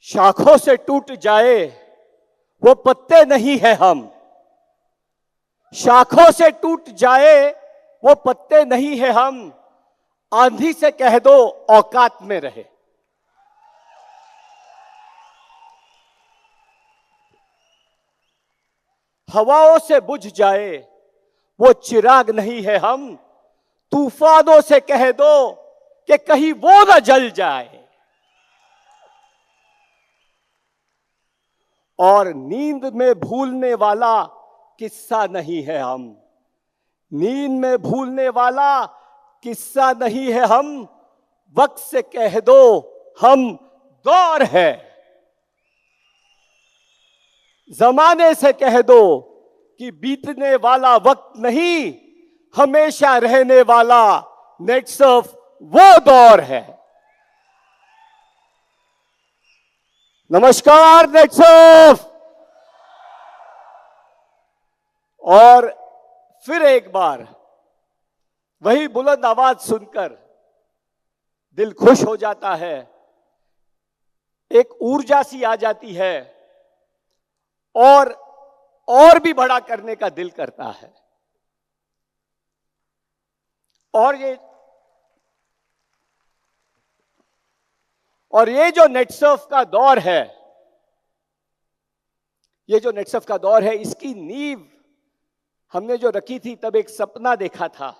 शाखों से टूट जाए वो पत्ते नहीं है हम। शाखों से टूट जाए वो पत्ते नहीं है हम। आंधी से कह दो औकात में रहे। हवाओं से बुझ जाए वो चिराग नहीं है हम। तूफानों से कह दो कि कहीं वो ना जल जाए। और नींद में भूलने वाला किस्सा नहीं है हम। नींद में भूलने वाला किस्सा नहीं है हम। वक्त से कह दो हम दौर है। जमाने से कह दो कि बीतने वाला वक्त नहीं, हमेशा रहने वाला नेटसर्फ वो दौर है। नमस्कार नेटसर्फ। और फिर एक बार वही बुलंद आवाज सुनकर दिल खुश हो जाता है। एक ऊर्जा सी आ जाती है और भी बड़ा करने का दिल करता है। और ये जो नेटसर्फ का दौर है, ये जो नेटसर्फ का दौर है, इसकी नींव हमने जो रखी थी तब एक सपना देखा था।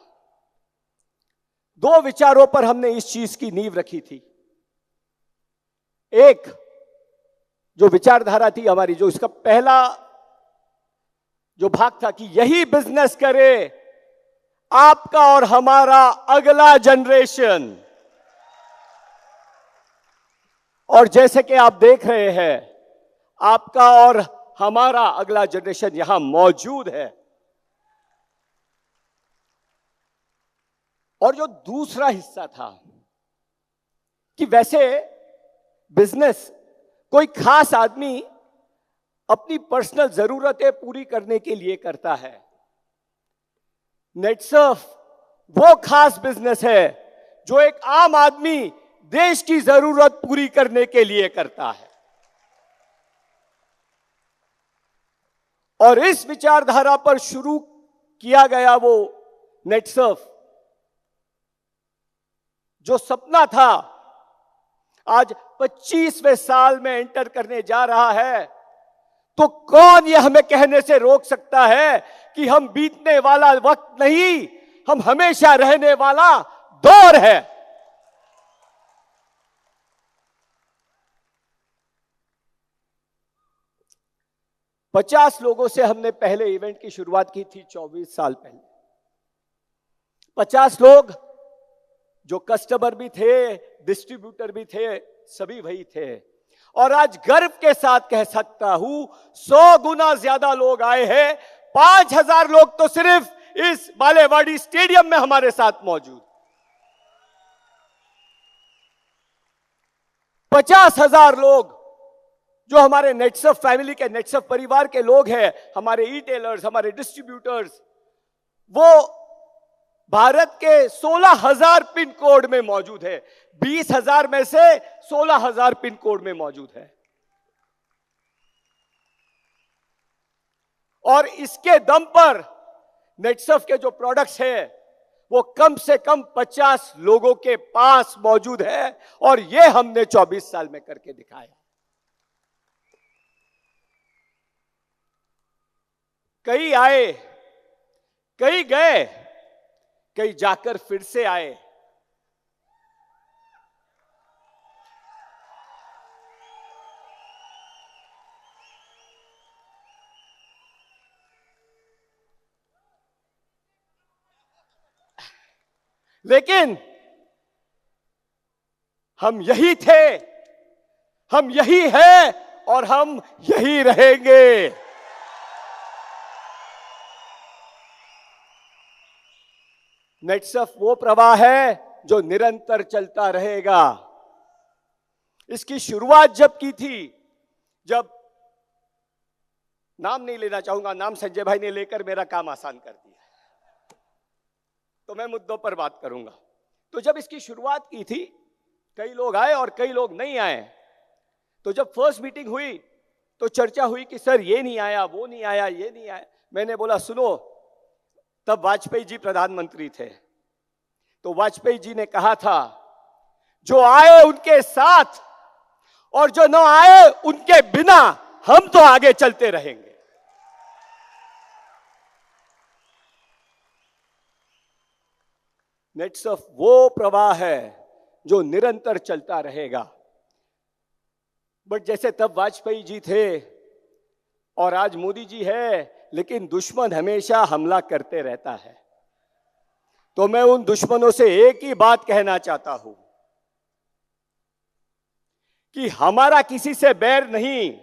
दो विचारों पर हमने इस चीज की नींव रखी थी। एक जो विचारधारा थी हमारी, जो इसका पहला जो भाग था कि यही बिजनेस करे आपका और हमारा अगला जनरेशन। और जैसे कि आप देख रहे हैं, आपका और हमारा अगला जनरेशन यहां मौजूद है। और जो दूसरा हिस्सा था कि वैसे बिजनेस कोई खास आदमी अपनी पर्सनल जरूरतें पूरी करने के लिए करता है। नेटसर्फ वो खास बिजनेस है जो एक आम आदमी देश की जरूरत पूरी करने के लिए करता है। और इस विचारधारा पर शुरू किया गया वो नेटसर्फ जो सपना था, आज 25वें साल में एंटर करने जा रहा है। तो कौन ये हमें कहने से रोक सकता है कि हम बीतने वाला वक्त नहीं, हम हमेशा रहने वाला दौर है। पचास लोगों से हमने पहले इवेंट की शुरुआत की थी 24 साल पहले। 50 लोग जो कस्टमर भी थे, डिस्ट्रीब्यूटर भी थे, सभी वही थे। और आज गर्व के साथ कह सकता हूं 100 गुना ज्यादा लोग आए हैं। 5000 लोग तो सिर्फ इस बालेवाड़ी स्टेडियम में हमारे साथ मौजूद। 50,000 लोग जो हमारे नेटसर्फ फैमिली के, नेटसर्फ परिवार के लोग हैं, हमारे ई टेलर्स, हमारे डिस्ट्रीब्यूटर्स, वो भारत के 16,000 पिन कोड में मौजूद है। 20,000 में से 16,000 पिन कोड में मौजूद है। और इसके दम पर नेटसर्फ के जो प्रोडक्ट्स है वो कम से कम 50 लोगों के पास मौजूद है। और ये हमने 24 साल में करके दिखाया। कई आए, कई गए, कई जाकर फिर से आए। लेकिन हम यही थे, हम यही हैं और हम यही रहेंगे। नेटसर्फ वो प्रवाह है जो निरंतर चलता रहेगा। इसकी शुरुआत जब की थी, जब नाम नहीं लेना चाहूंगा, नाम संजय भाई ने लेकर मेरा काम आसान कर दिया, तो मैं मुद्दों पर बात करूंगा। तो जब इसकी शुरुआत की थी, कई लोग आए और कई लोग नहीं आए। तो जब फर्स्ट मीटिंग हुई तो चर्चा हुई कि सर ये नहीं आया, वो नहीं आया, ये नहीं आया। मैंने बोला सुनो, तब वाजपेयी जी प्रधानमंत्री थे, तो वाजपेयी जी ने कहा था जो आए उनके साथ और जो न आए उनके बिना हम तो आगे चलते रहेंगे। नेटसर्फ वो प्रवाह है जो निरंतर चलता रहेगा। बट जैसे तब वाजपेयी जी थे और आज मोदी जी है, लेकिन दुश्मन हमेशा हमला करते रहता है। तो मैं उन दुश्मनों से एक ही बात कहना चाहता हूं कि हमारा किसी से बैर नहीं,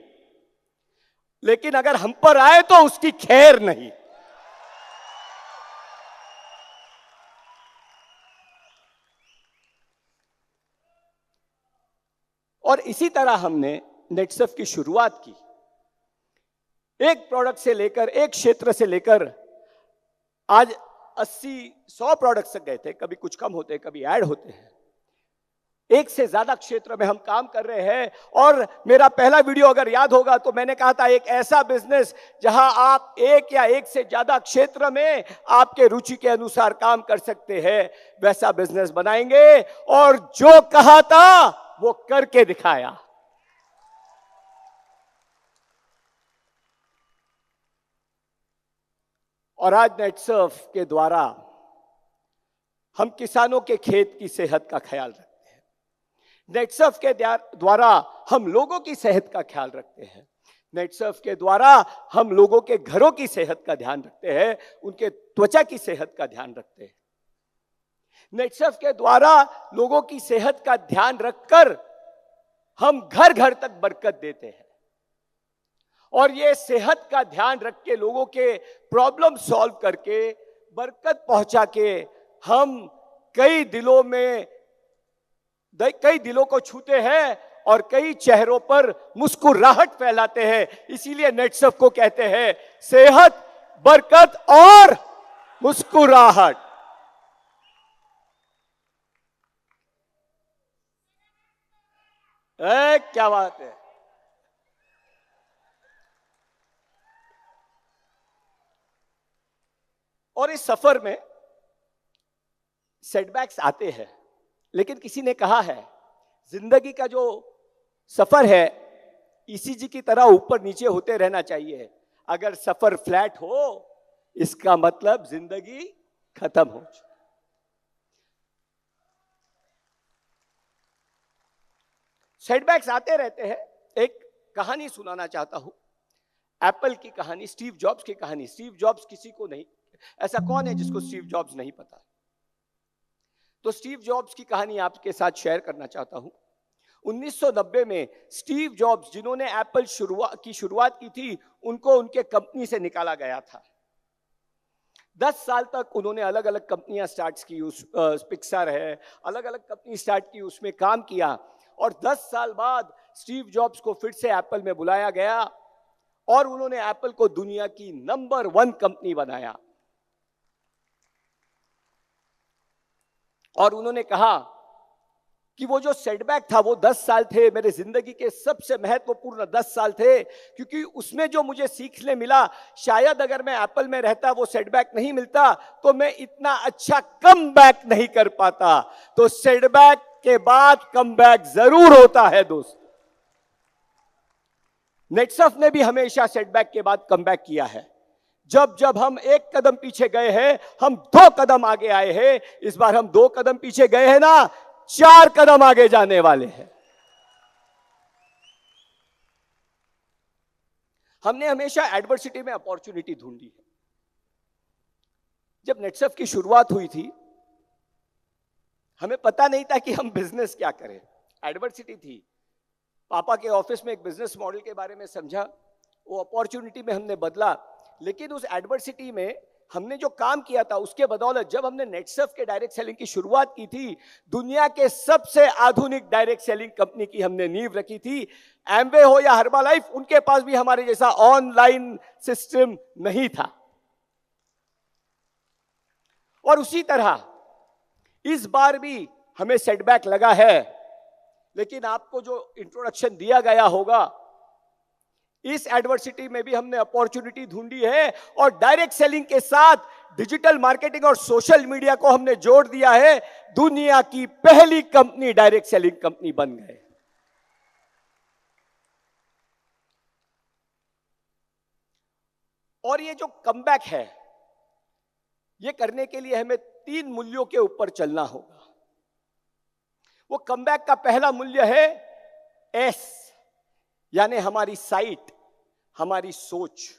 लेकिन अगर हम पर आए तो उसकी खैर नहीं। और इसी तरह हमने नेटसर्फ की शुरुआत की, एक प्रोडक्ट से लेकर, एक क्षेत्र से लेकर आज 80-100 प्रोडक्ट्स तक गए थे। कभी कुछ कम होते, कभी ऐड होते हैं। एक से ज्यादा क्षेत्र में हम काम कर रहे हैं। और मेरा पहला वीडियो अगर याद होगा तो मैंने कहा था एक ऐसा बिजनेस जहां आप एक या एक से ज्यादा क्षेत्र में आपके रुचि के अनुसार काम कर सकते हैं, वैसा बिजनेस बनाएंगे। और जो कहा था वो करके दिखाया। और आज नेटसर्फ के द्वारा हम किसानों के खेत की सेहत का ख्याल रखते हैं। नेटसर्फ के द्वारा हम लोगों की सेहत का ख्याल रखते हैं। नेटसर्फ के द्वारा हम लोगों के घरों की सेहत का ध्यान रखते हैं, उनके त्वचा की सेहत का ध्यान रखते हैं। नेटसर्फ के द्वारा लोगों की सेहत का ध्यान रखकर हम घर घर तक बरकत देते हैं। और ये सेहत का ध्यान रख के, लोगों के प्रॉब्लम सॉल्व करके, बरकत पहुंचा के हम कई दिलों को छूते हैं और कई चेहरों पर मुस्कुराहट फैलाते हैं। इसीलिए नेटसर्फ को कहते हैं सेहत, बरकत और मुस्कुराहट। क्या बात है। और इस सफर में सेटबैक्स आते हैं, लेकिन किसी ने कहा है जिंदगी का जो सफर है ईसीजी की तरह ऊपर नीचे होते रहना चाहिए। अगर सफर फ्लैट हो इसका मतलब जिंदगी खत्म हो। सेटबैक्स आते रहते हैं। एक कहानी सुनाना चाहता हूं, एप्पल की कहानी, स्टीव जॉब्स की कहानी। स्टीव जॉब्स किसी को नहीं, ऐसा कौन है जिसको स्टीव जॉब्स नहीं पता? तो स्टीव जॉब्स की कहानी आपके साथ शेयर करना चाहता हूं। 1990 में स्टीव जॉब्स, जिन्होंने एप्पल की शुरुआत की थी, उनको उनके कंपनी से निकाला गया था। 10 साल तक उन्होंने अलग अलग कंपनियां स्टार्ट की, पिक्सर है, अलग अलग कंपनी स्टार्ट की, उसमें काम किया। और 10 साल बाद स्टीव जॉब्स को फिर से एप्पल में बुलाया गया और उन्होंने एप्पल को दुनिया की नंबर 1 कंपनी बनाया। और उन्होंने कहा कि वो जो सेटबैक था वो 10 साल थे, मेरे जिंदगी के सबसे महत्वपूर्ण 10 साल थे, क्योंकि उसमें जो मुझे सीखने मिला, शायद अगर मैं एप्पल में रहता, वो सेटबैक नहीं मिलता, तो मैं इतना अच्छा कमबैक नहीं कर पाता। तो सेटबैक के बाद कमबैक जरूर होता है दोस्त। नेटसर्फ ने भी हमेशा सेटबैक के बाद कमबैक किया है। जब जब हम एक कदम पीछे गए हैं, हम 2 कदम आगे आए हैं। इस बार हम 2 कदम पीछे गए हैं ना, 4 कदम आगे जाने वाले हैं। हमने हमेशा एडवर्सिटी में अपॉर्चुनिटी ढूंढी है। जब नेटसर्फ की शुरुआत हुई थी, हमें पता नहीं था कि हम बिजनेस क्या करें। एडवर्सिटी थी। पापा के ऑफिस में एक बिजनेस मॉडल के बारे में समझा, वो अपॉर्चुनिटी में हमने बदला। लेकिन उस एडवर्सिटी में हमने जो काम किया था, उसके बदौलत जब हमने नेटसर्फ के डायरेक्ट सेलिंग की शुरुआत की थी, दुनिया के सबसे आधुनिक डायरेक्ट सेलिंग कंपनी की हमने नींव रखी थी। एमवे हो या हर्बालाइफ, उनके पास भी हमारे जैसा ऑनलाइन सिस्टम नहीं था। और उसी तरह इस बार भी हमें सेटबैक लगा है, लेकिन आपको जो इंट्रोडक्शन दिया गया होगा, इस एडवर्सिटी में भी हमने अपॉर्चुनिटी ढूंढी है और डायरेक्ट सेलिंग के साथ डिजिटल मार्केटिंग और सोशल मीडिया को हमने जोड़ दिया है। दुनिया की पहली कंपनी डायरेक्ट सेलिंग कंपनी बन गए। और ये जो कमबैक है, ये करने के लिए हमें 3 मूल्यों के ऊपर चलना होगा। वो कमबैक का पहला मूल्य है एस, यानी हमारी साइट, हमारी सोच।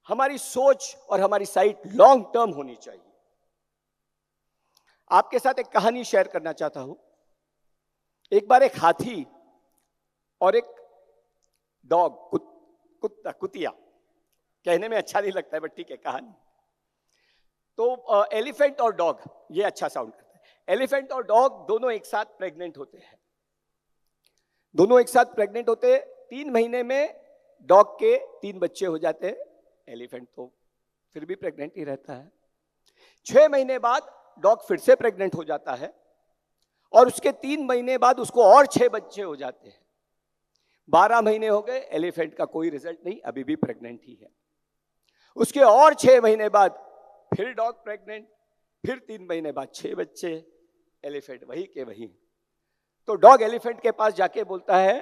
हमारी सोच और हमारी साइट लॉन्ग टर्म होनी चाहिए। आपके साथ एक कहानी शेयर करना चाहता हूं। एक बार एक हाथी और एक डॉग, कुतिया, कहने में अच्छा नहीं लगता है बट ठीक है कहानी। तो एलिफेंट और डॉग, ये अच्छा साउंड करता है। एलिफेंट और डॉग दोनों एक साथ प्रेग्नेंट होते हैं। दोनों एक साथ प्रेग्नेंट होते, 3 महीने में डॉग के 3 बच्चे हो जाते हैं। एलिफेंट तो फिर भी प्रेग्नेंट ही रहता है। 6 महीने बाद डॉग फिर से प्रेग्नेंट हो जाता है और उसके 3 महीने बाद उसको और 6 बच्चे हो जाते हैं। 12 महीने हो गए, एलिफेंट का कोई रिजल्ट नहीं, अभी भी प्रेग्नेंट ही है। उसके और 6 महीने बाद फिर डॉग प्रेग्नेंट, फिर 3 महीने बाद 6 बच्चे, एलिफेंट वही के वही। तो डॉग एलिफेंट के पास जाके बोलता है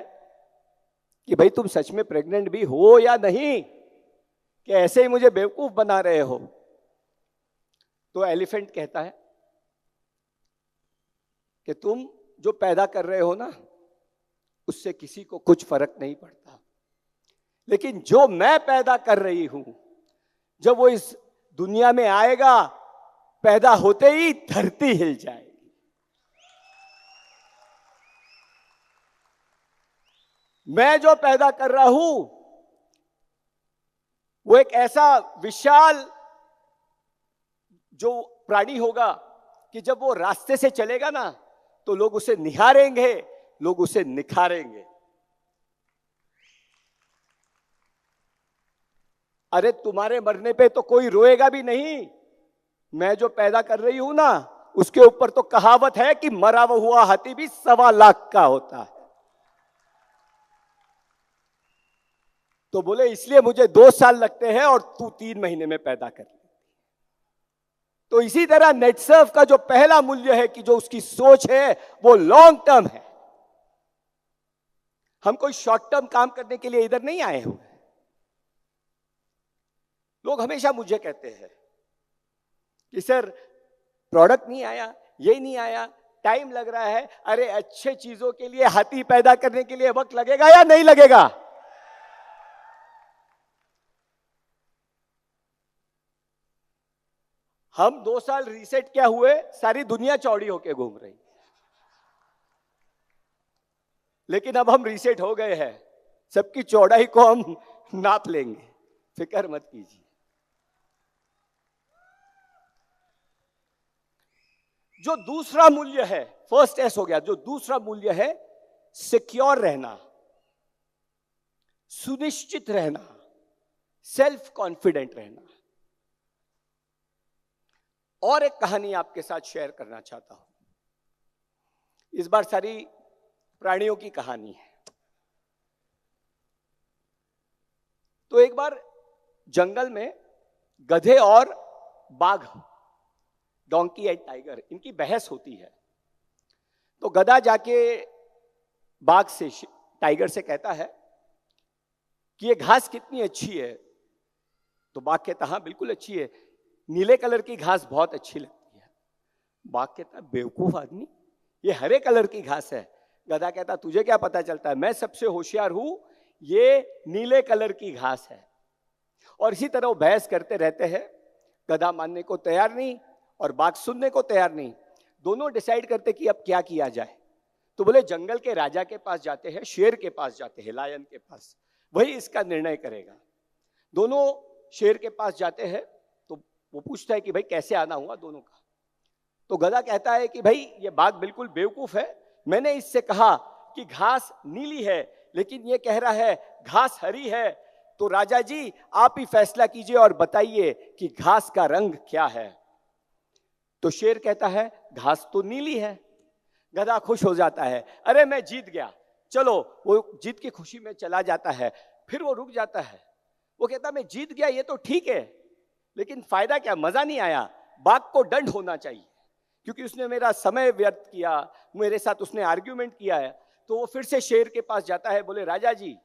कि भाई तुम सच में प्रेग्नेंट भी हो या नहीं, कि ऐसे ही मुझे बेवकूफ बना रहे हो। तो एलिफेंट कहता है कि तुम जो पैदा कर रहे हो ना, उससे किसी को कुछ फर्क नहीं पड़ता, लेकिन जो मैं पैदा कर रही हूं, जब वो इस दुनिया में आएगा, पैदा होते ही धरती हिल जाएगी। मैं जो पैदा कर रहा हूं वो एक ऐसा विशाल जो प्राणी होगा कि जब वो रास्ते से चलेगा ना, तो लोग उसे निहारेंगे, लोग उसे निखारेंगे। अरे तुम्हारे मरने पे तो कोई रोएगा भी नहीं। मैं जो पैदा कर रही हूं ना, उसके ऊपर तो कहावत है कि मरा हुआ हाथी भी 1.25 लाख का होता है। तो बोले इसलिए मुझे 2 साल लगते हैं और तू 3 महीने में पैदा कर। तो इसी तरह नेटसर्फ का जो पहला मूल्य है कि जो उसकी सोच है वो लॉन्ग टर्म है। हम कोई शॉर्ट टर्म काम करने के लिए इधर नहीं आए हुए। लोग हमेशा मुझे कहते हैं कि सर प्रोडक्ट नहीं आया, ये नहीं आया, टाइम लग रहा है। अरे अच्छे चीजों के लिए, हाथी पैदा करने के लिए वक्त लगेगा या नहीं लगेगा? हम 2 साल रीसेट क्या हुए, सारी दुनिया चौड़ी होके घूम रही, लेकिन अब हम रीसेट हो गए हैं। सबकी चौड़ाई को हम नाप लेंगे, फिक्र मत कीजिए। जो दूसरा मूल्य है, फर्स्ट एस हो गया, जो दूसरा मूल्य है सिक्योर रहना, सुनिश्चित रहना, सेल्फ कॉन्फिडेंट रहना। और एक कहानी आपके साथ शेयर करना चाहता हूं। इस बार सारी प्राणियों की कहानी है। तो एक बार जंगल में गधे और बाघ, डोंकी एंड टाइगर, इनकी बहस होती है। तो गधा जाके बाघ से, टाइगर से कहता है कि ये घास कितनी अच्छी है। तो बाघ कहता हाँ बिल्कुल अच्छी है, नीले कलर की घास बहुत अच्छी लगती है। बाघ कहता बेवकूफ आदमी, ये हरे कलर की घास है। गधा कहता तुझे क्या पता चलता है, मैं सबसे होशियार हूं, ये नीले कलर की घास है। और इसी तरह वो बहस करते रहते हैं। गधा मानने को तैयार नहीं और बाघ सुनने को तैयार नहीं। दोनों डिसाइड करते कि अब क्या किया जाए। तो बोले जंगल के राजा के पास जाते हैं, शेर के पास जाते हैं, लायन के पास, वही इसका निर्णय करेगा। दोनों शेर के पास जाते हैं। तो वो पूछता है कि भाई कैसे आना हुआ दोनों का। तो गधा कहता है कि भाई ये बाघ बिल्कुल बेवकूफ है, मैंने इससे कहा कि घास नीली है, लेकिन ये कह रहा है घास हरी है। तो राजा जी आप ही फैसला कीजिए और बताइए कि घास का रंग क्या है। तो शेर कहता है घास तो नीली है। गधा खुश हो जाता है, अरे मैं जीत गया, चलो वो जीत की खुशी में चला जाता है। फिर वो रुक जाता है, वो कहता मैं जीत गया ये तो ठीक है, लेकिन फायदा क्या, मजा नहीं आया। बाघ को दंड होना चाहिए क्योंकि उसने मेरा समय व्यर्थ किया, मेरे साथ उसने आर्ग्यूमेंट किया है। तो वो फिर से शेर के पास जाता है, बोले राजा जी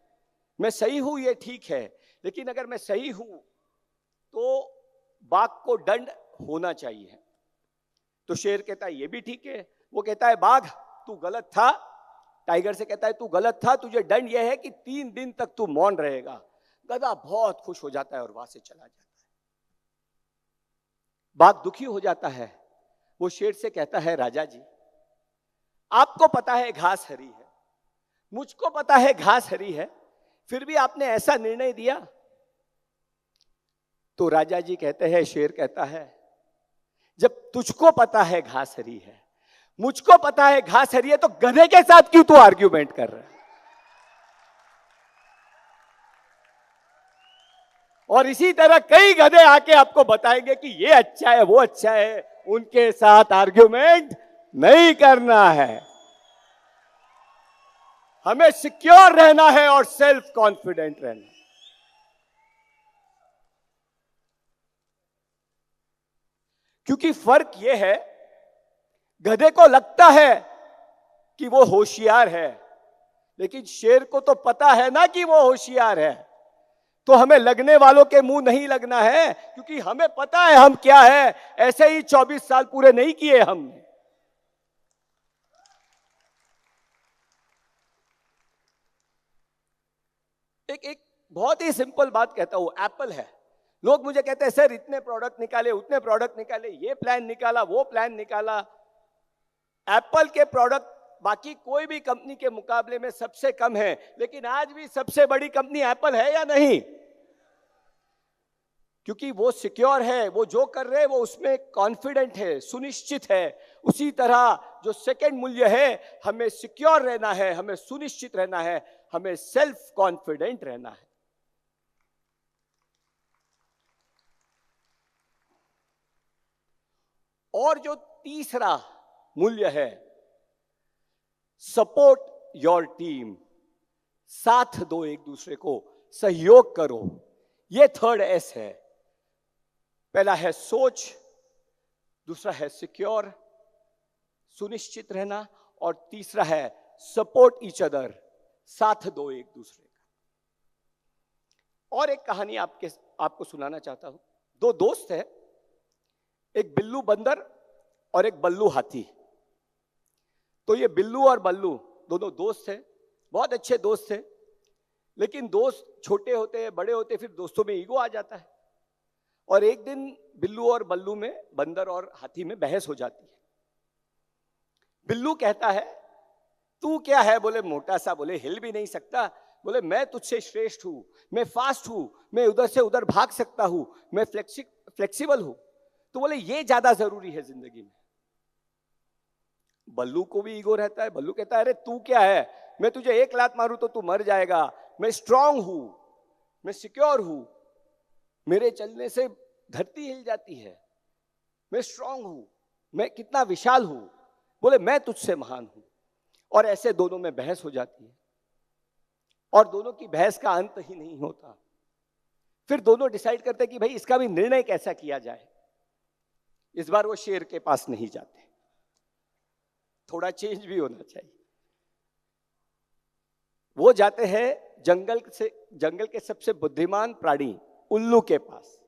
मैं सही हूं ये ठीक है, लेकिन अगर मैं सही हूं तो बाघ को दंड होना चाहिए। तो शेर कहता है ये भी ठीक है। वो कहता है बाघ तू गलत था। टाइगर से कहता है तू गलत था, तुझे दंड यह है कि 3 दिन तक तू मौन रहेगा। गधा बहुत खुश हो जाता है और वहां से चला जाता है। बाघ दुखी हो जाता है, वो शेर से कहता है राजा जी आपको पता है घास हरी है, मुझको पता है घास हरी है, फिर भी आपने ऐसा निर्णय दिया। तो राजा जी कहते हैं, शेर कहता है जब तुझको पता है घास हरी है, मुझको पता है घास हरी है, तो गधे के साथ क्यों तू आर्ग्यूमेंट कर रहा है? और इसी तरह कई गधे आके आपको बताएंगे कि ये अच्छा है वो अच्छा है, उनके साथ आर्ग्यूमेंट नहीं करना है। हमें सिक्योर रहना है और सेल्फ कॉन्फिडेंट रहना है। क्योंकि फर्क यह है, गधे को लगता है कि वो होशियार है, लेकिन शेर को तो पता है ना कि वो होशियार है। तो हमें लगने वालों के मुंह नहीं लगना है, क्योंकि हमें पता है हम क्या है। ऐसे ही 24 साल पूरे नहीं किए हमने। एक बहुत ही सिंपल बात कहता हूं, एप्पल है। लोग मुझे कहते हैं सर इतने प्रोडक्ट निकाले, उतने प्रोडक्ट निकाले, ये प्लान निकाला, वो प्लान निकाला। एप्पल के प्रोडक्ट बाकी कोई भी कंपनी के मुकाबले में सबसे कम है, लेकिन आज भी सबसे बड़ी कंपनी एप्पल है या नहीं? क्योंकि वो सिक्योर है, वो जो कर रहे हैं वो उसमें कॉन्फिडेंट है, सुनिश्चित है। उसी तरह जो सेकंड मूल्य है, हमें सिक्योर रहना है, हमें सुनिश्चित रहना है, हमें सेल्फ कॉन्फिडेंट रहना है। और जो तीसरा मूल्य है, सपोर्ट योर टीम, साथ दो एक दूसरे को, सहयोग करो, ये थर्ड एस है। पहला है सोच, दूसरा है सिक्योर, सुनिश्चित रहना, और तीसरा है सपोर्ट ईच अदर, साथ दो एक दूसरे का। और एक कहानी आपको सुनाना चाहता हूं। 2 दोस्त है, एक बिल्लू बंदर और एक बल्लू हाथी। तो ये बिल्लू और बल्लू दोनों दोस्त थे, बहुत अच्छे दोस्त थे। लेकिन दोस्त छोटे होते हैं, बड़े होते हैं, फिर दोस्तों में ईगो आ जाता है। और एक दिन बिल्लू और बल्लू में, बंदर और हाथी में बहस हो जाती है। बिल्लू कहता है तू क्या है? बोले मोटा सा, बोले हिल भी नहीं सकता, बोले मैं तुझसे श्रेष्ठ हूं, मैं फास्ट हूं, मैं उधर से उधर भाग सकता हूं, मैं फ्लेक्सिबल हूं। तो बोले ये ज्यादा जरूरी है जिंदगी में। बल्लू को भी ईगो रहता है। बल्लू कहता है अरे तू क्या है, मैं तुझे 1 लात मारूं तो तू मर जाएगा, मैं स्ट्रांग हूं, मैं सिक्योर हूं, मेरे चलने से धरती हिल जाती है, मैं स्ट्रांग हूं, मैं कितना विशाल हूं, बोले मैं तुझसे महान हूं। और ऐसे दोनों में बहस हो जाती है और दोनों की बहस का अंत ही नहीं होता। फिर दोनों डिसाइड करते कि भाई इसका भी निर्णय कैसा किया जाए। इस बार वो शेर के पास नहीं जाते, थोड़ा चेंज भी होना चाहिए। वो जाते हैं जंगल के सबसे बुद्धिमान प्राणी उल्लू के पास।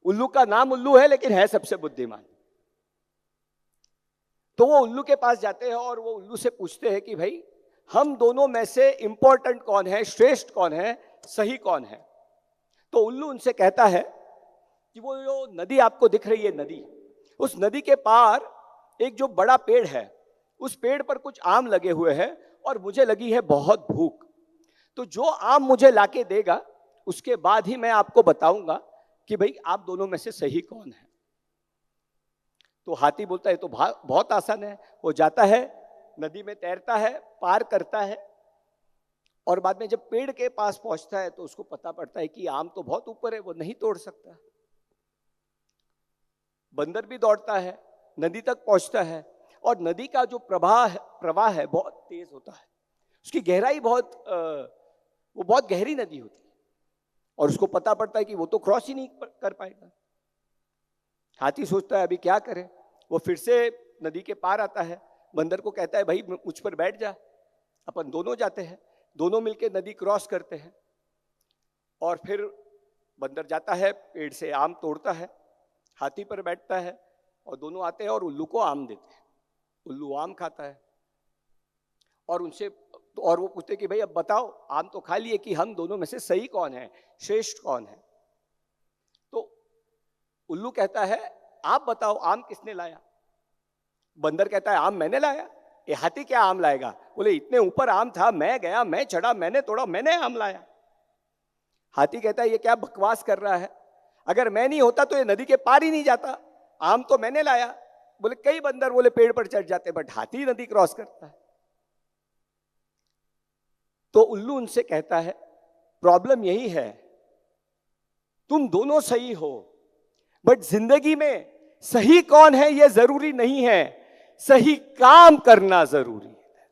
उल्लू का नाम उल्लू है लेकिन है सबसे बुद्धिमान। तो वो उल्लू के पास जाते हैं और वो उल्लू से पूछते हैं कि भाई हम दोनों में से इंपॉर्टेंट कौन है, श्रेष्ठ कौन है, सही कौन है? तो उल्लू उनसे कहता है कि वो जो नदी आपको दिख रही है, नदी, उस नदी के पार एक जो बड़ा पेड़ है, उस पेड़ पर कुछ आम लगे हुए हैं और मुझे लगी है बहुत भूख। तो जो आम मुझे लाके देगा उसके बाद ही मैं आपको बताऊंगा कि भाई आप दोनों में से सही कौन है। तो हाथी बोलता है तो बहुत आसान है। वो जाता है, नदी में तैरता है, पार करता है और बाद में जब पेड़ के पास पहुंचता है तो उसको पता पड़ता है कि आम तो बहुत ऊपर है, वो नहीं तोड़ सकता। बंदर भी दौड़ता है, नदी तक पहुंचता है और नदी का जो प्रवाह है बहुत तेज होता है, उसकी गहराई वो बहुत गहरी नदी होती है और उसको पता पड़ता है कि वो तो क्रॉस ही नहीं कर पाएगा। हाथी सोचता है अभी क्या करे, वो फिर से नदी के पार आता है, बंदर को कहता है भाई मुझ पर बैठ जा, अपन दोनों जाते हैं, दोनों मिलके नदी क्रॉस करते हैं। और फिर बंदर जाता है, पेड़ से आम तोड़ता है, हाथी पर बैठता है और दोनों आते हैं और उल्लू को आम देते हैं। उल्लू आम खाता है और वो पूछते कि भाई अब बताओ, आम तो खा लिए, कि हम दोनों में से सही कौन है, श्रेष्ठ कौन है। तो उल्लू कहता है आप बताओ आम किसने लाया। बंदर कहता है आम मैंने लाया। ये हाथी क्या आम लाएगा, बोले इतने ऊपर आम था, मैं गया, मैं चढ़ा, मैंने तोड़ा, मैंने आम लाया। हाथी कहता है ये क्या बकवास कर रहा है, अगर मैं नहीं होता तो ये नदी के पार ही नहीं जाता, आम तो मैंने लाया। बोले कई बंदर बोले पेड़ पर चढ़ जाते, बट हाथी नदी क्रॉस करता है। तो उल्लू उनसे कहता है प्रॉब्लम यही है, तुम दोनों सही हो, बट जिंदगी में सही कौन है यह जरूरी नहीं है, सही काम करना जरूरी है।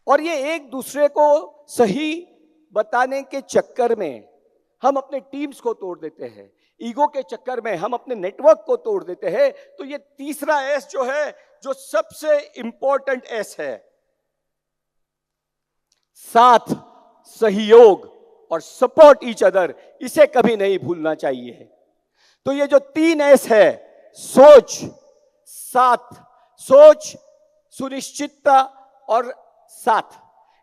और ये एक दूसरे को सही बताने के चक्कर में हम अपने टीम्स को तोड़ देते हैं, ईगो के चक्कर में हम अपने नेटवर्क को तोड़ देते हैं। तो ये तीसरा एस जो है, जो सबसे इंपॉर्टेंट एस है, साथ, सहयोग और सपोर्ट ईच अदर, इसे कभी नहीं भूलना चाहिए। तो ये जो 3 एस है, सोच, साथ, सोच, सुनिश्चितता और साथ,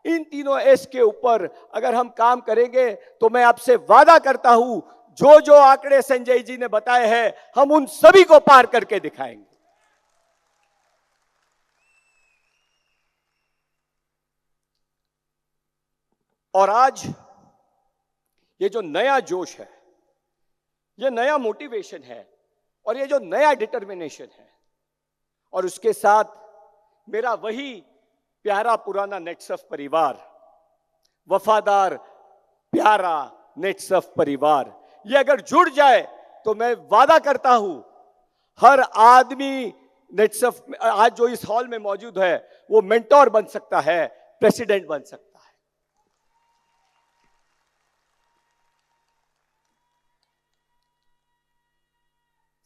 इन तीनों एस के ऊपर अगर हम काम करेंगे तो मैं आपसे वादा करता हूं जो जो आंकड़े संजय जी ने बताए हैं, हम उन सभी को पार करके दिखाएंगे। और आज ये जो नया जोश है, ये नया मोटिवेशन है और ये जो नया डिटर्मिनेशन है, और उसके साथ मेरा वही प्यारा पुराना नेटसर्फ परिवार, वफादार प्यारा नेटसर्फ परिवार, ये अगर जुड़ जाए तो मैं वादा करता हूं हर आदमी नेटसर्फ आज जो इस हॉल में मौजूद है वो मेंटोर बन सकता है, प्रेसिडेंट बन सकता है।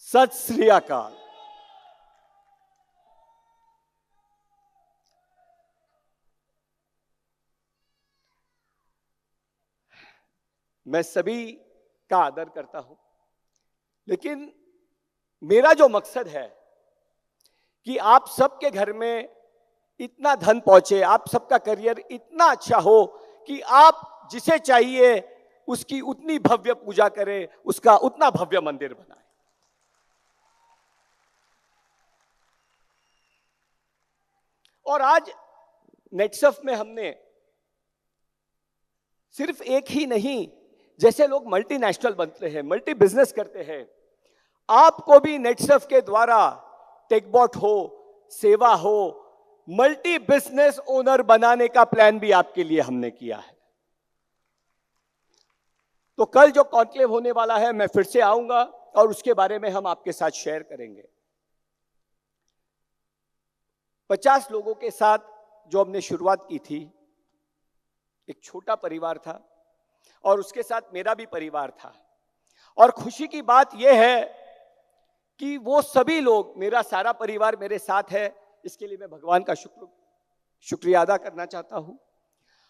सत श्री अकाल। मैं सभी का आदर करता हूं, लेकिन मेरा जो मकसद है कि आप सबके घर में इतना धन पहुंचे, आप सबका करियर इतना अच्छा हो कि आप जिसे चाहिए उसकी उतनी भव्य पूजा करें, उसका उतना भव्य मंदिर बनाएं। और आज नेटसर्फ में हमने सिर्फ एक ही नहीं, जैसे लोग मल्टीनेशनल बनते हैं, मल्टी बिजनेस करते हैं, आपको भी नेटसर्फ के द्वारा टेकबॉट हो, सेवा हो, मल्टी बिजनेस ओनर बनाने का प्लान भी आपके लिए हमने किया है। तो कल जो कॉन्क्लेव होने वाला है मैं फिर से आऊंगा और उसके बारे में हम आपके साथ शेयर करेंगे। 50 लोगों के साथ जो हमने शुरुआत की थी, एक छोटा परिवार था और उसके साथ मेरा भी परिवार था। और खुशी की बात यह है कि वो सभी लोग, मेरा सारा परिवार मेरे साथ है, इसके लिए मैं भगवान का शुक्रिया अदा करना चाहता हूं।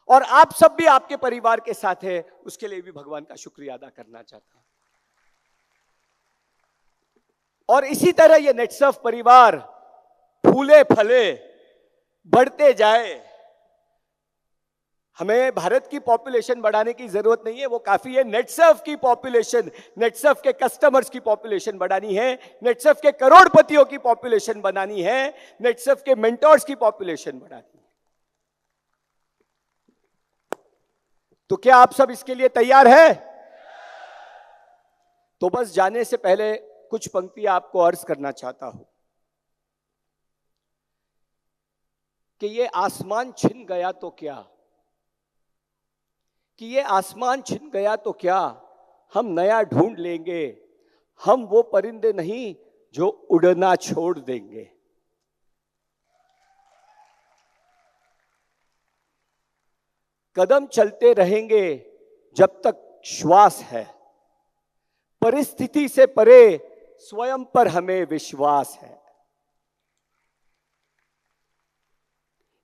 और आप सब भी आपके परिवार के साथ है, उसके लिए भी भगवान का शुक्रिया अदा करना चाहता हूं। और इसी तरह ये नेटसर्फ परिवार फूले फले बढ़ते जाए। हमें भारत की पॉपुलेशन बढ़ाने की जरूरत नहीं है, वो काफी है। नेटसर्फ की पॉपुलेशन, नेटसर्फ के कस्टमर्स की पॉपुलेशन बढ़ानी है, नेटसर्फ के करोड़पतियों की पॉपुलेशन बनानी है, नेटसर्फ के मेंटर्स की पॉपुलेशन बढ़ानी है। तो क्या आप सब इसके लिए तैयार है? तो बस जाने से पहले कुछ पंक्तियां आपको अर्ज करना चाहता हूं कि ये आसमान छिन गया तो क्या, कि ये आसमान छिन गया तो क्या, हम नया ढूंढ लेंगे, हम वो परिंदे नहीं जो उड़ना छोड़ देंगे। कदम चलते रहेंगे जब तक श्वास है। परिस्थिति से परे स्वयं पर हमें विश्वास है।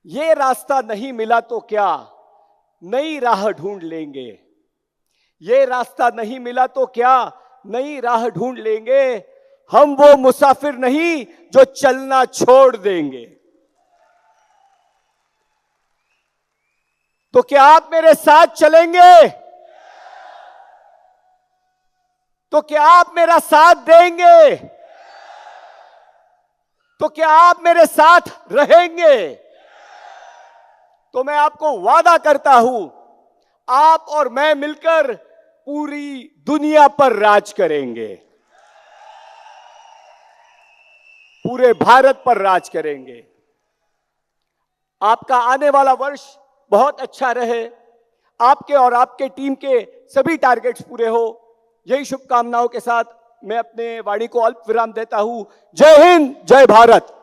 ये रास्ता नहीं मिला तो क्या, नई राह ढूंढ लेंगे। ये रास्ता नहीं मिला तो क्या, नई राह ढूंढ लेंगे। हम वो मुसाफिर नहीं जो चलना छोड़ देंगे। तो क्या आप मेरे साथ चलेंगे? तो क्या आप मेरा साथ देंगे? तो क्या आप मेरे साथ रहेंगे? तो मैं आपको वादा करता हूं, आप और मैं मिलकर पूरी दुनिया पर राज करेंगे। पूरे भारत पर राज करेंगे। आपका आने वाला वर्ष बहुत अच्छा रहे। आपके और आपके टीम के सभी टारगेट्स पूरे हो, यही शुभकामनाओं के साथ मैं अपने वाणी को अल्प विराम देता हूं। जय हिंद, जय भारत।